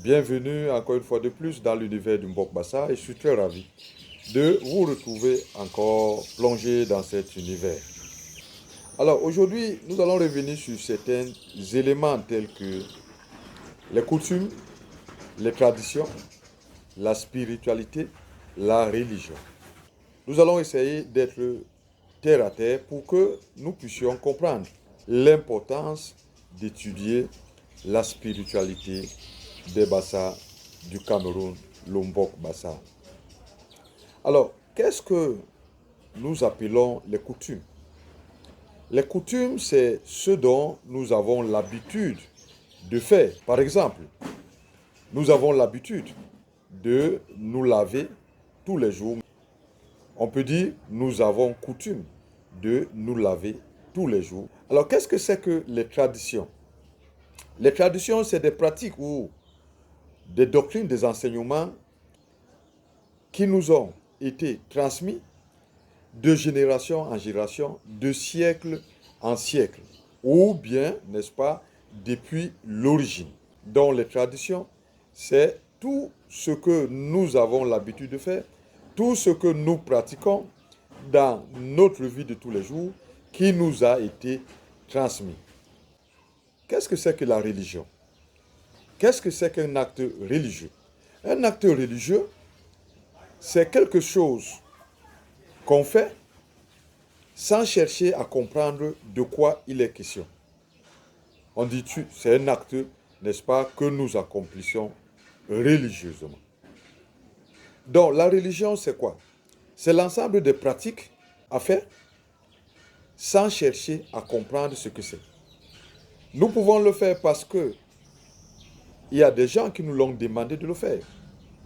Bienvenue encore une fois de plus dans l'univers du Mbok Bassa et je suis très ravi de vous retrouver encore plongé dans cet univers. Alors aujourd'hui, nous allons revenir sur certains éléments tels que les coutumes, les traditions, la spiritualité, la religion. Nous allons essayer d'être terre à terre pour que nous puissions comprendre l'importance d'étudier la spiritualité des Bassa du Cameroun, l'Ombok Bassa. Alors, qu'est-ce que nous appelons les coutumes? Les coutumes, c'est ce dont nous avons l'habitude de faire. Par exemple, nous avons l'habitude de nous laver tous les jours. On peut dire, nous avons coutume de nous laver tous les jours. Alors, qu'est-ce que c'est que les traditions? Les traditions, c'est des pratiques ou des doctrines, des enseignements qui nous ont été transmis de génération en génération, de siècle en siècle, ou bien, n'est-ce pas, depuis l'origine. Donc les traditions, c'est tout ce que nous avons l'habitude de faire, tout ce que nous pratiquons dans notre vie de tous les jours qui nous a été transmis. Qu'est-ce que c'est que la religion? Qu'est-ce que c'est qu'un acte religieux? Un acte religieux, c'est quelque chose qu'on fait sans chercher à comprendre de quoi il est question. On dit, c'est un acte, n'est-ce pas, que nous accomplissons religieusement. Donc, la religion, c'est quoi? C'est l'ensemble des pratiques à faire sans chercher à comprendre ce que c'est. Nous pouvons le faire parce que il y a des gens qui nous l'ont demandé de le faire.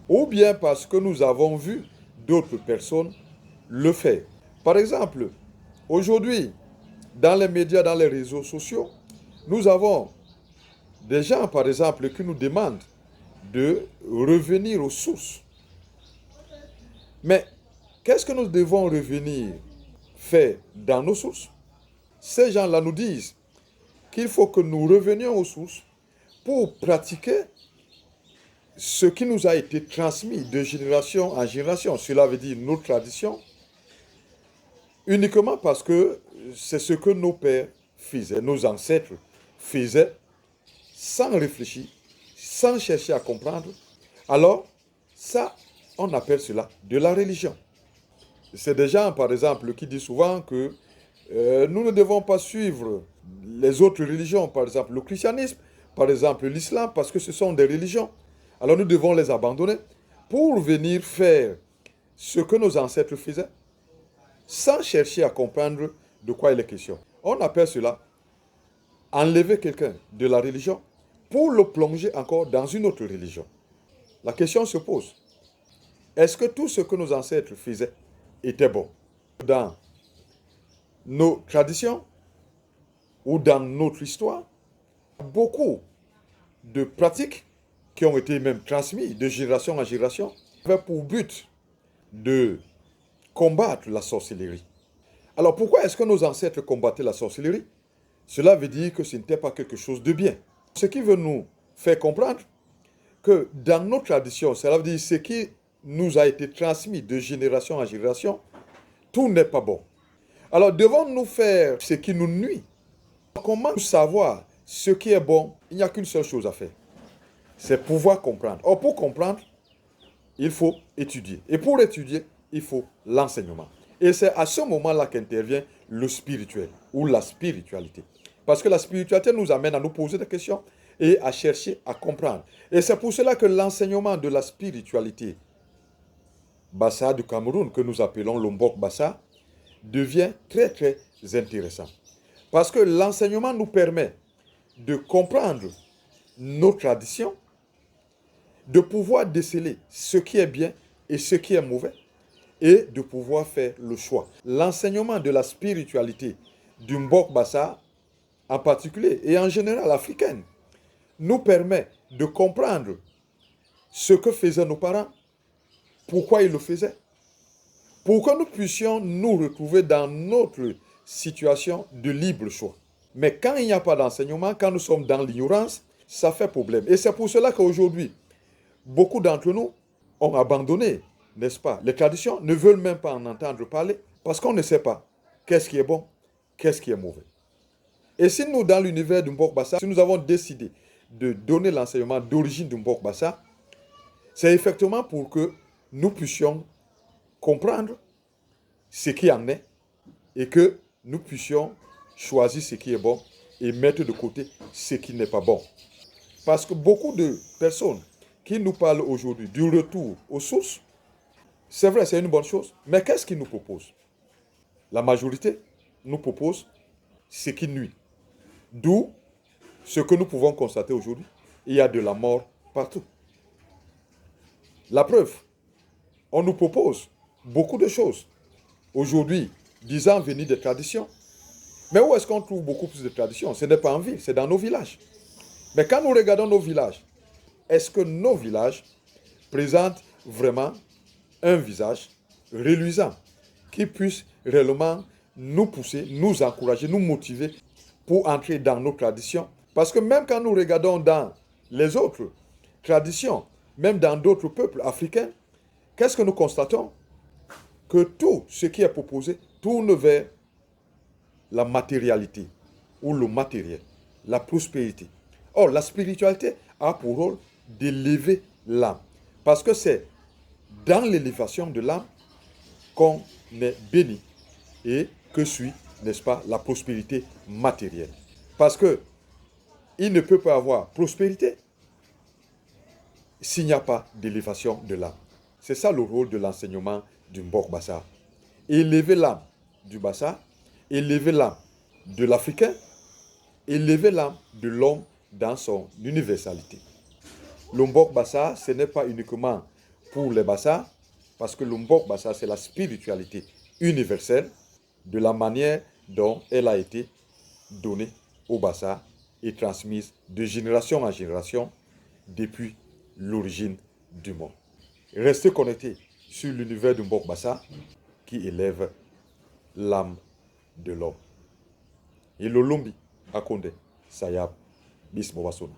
Ou bien parce que nous avons vu d'autres personnes le faire. Par exemple, aujourd'hui, dans les médias, dans les réseaux sociaux, nous avons des gens, par exemple, qui nous demandent de revenir aux sources. Mais qu'est-ce que nous devons revenir faire dans nos sources? Ces gens-là nous disent qu'il faut que nous revenions aux sources pour pratiquer ce qui nous a été transmis de génération en génération. Cela veut dire nos traditions, uniquement parce que c'est ce que nos pères faisaient, nos ancêtres faisaient, sans réfléchir, sans chercher à comprendre. Alors, ça, on appelle cela de la religion. C'est des gens, par exemple, qui disent souvent que nous ne devons pas suivre les autres religions, par exemple le christianisme, par exemple l'islam, parce que ce sont des religions. Alors nous devons les abandonner pour venir faire ce que nos ancêtres faisaient, sans chercher à comprendre de quoi il est question. On appelle cela enlever quelqu'un de la religion pour le plonger encore dans une autre religion. La question se pose, est-ce que tout ce que nos ancêtres faisaient était bon? Dans nos traditions ou dans notre histoire, beaucoup de pratiques qui ont été même transmises de génération en génération avaient pour but de combattre la sorcellerie. Alors pourquoi est-ce que nos ancêtres combattaient la sorcellerie? Cela veut dire que ce n'était pas quelque chose de bien. Ce qui veut nous faire comprendre que dans nos traditions, cela veut dire ce qui nous a été transmis de génération en génération, tout n'est pas bon. Alors devons-nous faire ce qui nous nuit? Comment savoir ce qui est bon? Il n'y a qu'une seule chose à faire. C'est pouvoir comprendre. Or, pour comprendre, il faut étudier. Et pour étudier, il faut l'enseignement. Et c'est à ce moment-là qu'intervient le spirituel ou la spiritualité. Parce que la spiritualité nous amène à nous poser des questions et à chercher à comprendre. Et c'est pour cela que l'enseignement de la spiritualité Bassa du Cameroun, que nous appelons l'Ombok Bassa, devient très très intéressant. Parce que l'enseignement nous permet de comprendre nos traditions, de pouvoir déceler ce qui est bien et ce qui est mauvais, et de pouvoir faire le choix. L'enseignement de la spiritualité du Mbok Bassa, en particulier, et en général africaine, nous permet de comprendre ce que faisaient nos parents, pourquoi ils le faisaient, pour que nous puissions nous retrouver dans notre situation de libre choix. Mais quand il n'y a pas d'enseignement, quand nous sommes dans l'ignorance, ça fait problème. Et c'est pour cela qu'aujourd'hui, beaucoup d'entre nous ont abandonné, n'est-ce pas? Les traditions ne veulent même pas en entendre parler parce qu'on ne sait pas qu'est-ce qui est bon, qu'est-ce qui est mauvais. Et si nous, dans l'univers du Mbok Bassa, si nous avons décidé de donner l'enseignement d'origine du Mbok Bassa, c'est effectivement pour que nous puissions comprendre ce qui en est et que nous puissions choisir ce qui est bon et mettre de côté ce qui n'est pas bon. Parce que beaucoup de personnes qui nous parlent aujourd'hui du retour aux sources, c'est vrai, c'est une bonne chose, mais qu'est-ce qu'ils nous proposent? La majorité nous propose ce qui nuit. D'où ce que nous pouvons constater aujourd'hui, il y a de la mort partout. La preuve, on nous propose beaucoup de choses. Aujourd'hui, disant venir des traditions. Mais où est-ce qu'on trouve beaucoup plus de traditions? Ce n'est pas en ville, c'est dans nos villages. Mais quand nous regardons nos villages, est-ce que nos villages présentent vraiment un visage reluisant qui puisse réellement nous pousser, nous encourager, nous motiver pour entrer dans nos traditions? Parce que même quand nous regardons dans les autres traditions, même dans d'autres peuples africains, qu'est-ce que nous constatons? Que tout ce qui est proposé tourne vers la matérialité ou le matériel, la prospérité. Or, la spiritualité a pour rôle d'élever l'âme. Parce que c'est dans l'élévation de l'âme qu'on est béni et que suit, n'est-ce pas, la prospérité matérielle. Parce que il ne peut pas avoir prospérité s'il n'y a pas d'élévation de l'âme. C'est ça le rôle de l'enseignement du Mbok Bassa. Élever l'âme du Bassa, élever l'âme de l'Africain, élever l'âme de l'homme dans son universalité. Le Mbok Bassa, ce n'est pas uniquement pour les Bassa, parce que le Mbok Bassa, c'est la spiritualité universelle de la manière dont elle a été donnée au Bassa et transmise de génération en génération depuis l'origine du monde. Restez connectés sur l'univers du Mbok Bassa qui élève l'âme de l'homme. Et le Lombi, Akonde, Sayab, Bis Bobasona.